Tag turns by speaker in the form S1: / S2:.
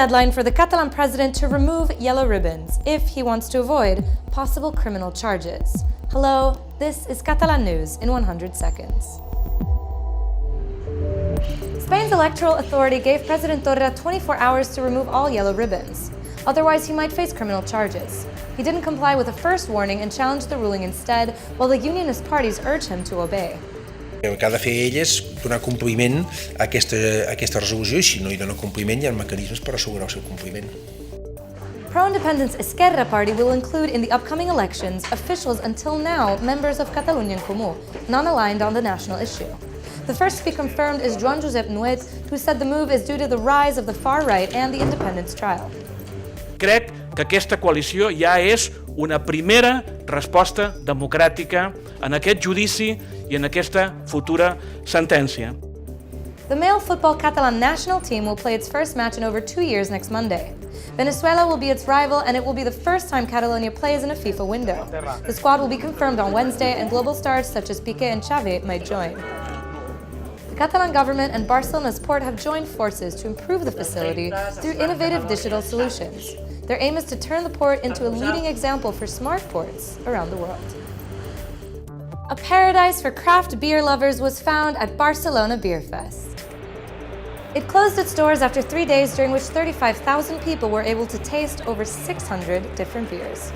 S1: deadline for the Catalan president to remove yellow ribbons if he wants to avoid possible criminal charges. Hello, this is Catalan News in 100 seconds. Spain's electoral authority gave President Torra 24 hours to remove all yellow ribbons. Otherwise, he might face criminal charges. He didn't comply with the first warning and challenged the ruling instead, while the unionist parties urged him to obey.
S2: El que ha de fer ell és donar compliment a aquesta resolució i si no hi dona compliment hi ha mecanismes per assegurar el seu compliment.
S1: Pro-independence Esquerra party will include in the upcoming elections officials until now members of Catalunya en Comú, non-aligned on the national issue. The first to be confirmed is Joan Josep Nuet, who said the move is due to the rise of the far right and the independence trial.
S3: Crec que aquesta coalició ja és una primera resposta democràtica en aquest judici i en aquesta futura sentència.
S1: The male football Catalan national team will play its first match in over 2 years next Monday. Venezuela will be its rival, and it will be the first time Catalonia plays in a FIFA window. The squad will be confirmed on Wednesday, and global stars such as Piqué and Xavi might join. The Catalan government and Barcelona's port have joined forces to improve the facility through innovative digital solutions. Their aim is to turn the port into a leading example for smart ports around the world. A paradise for craft beer lovers was found at Barcelona Beer Fest. It closed its doors after 3 days during which 35,000 people were able to taste over 600 different beers.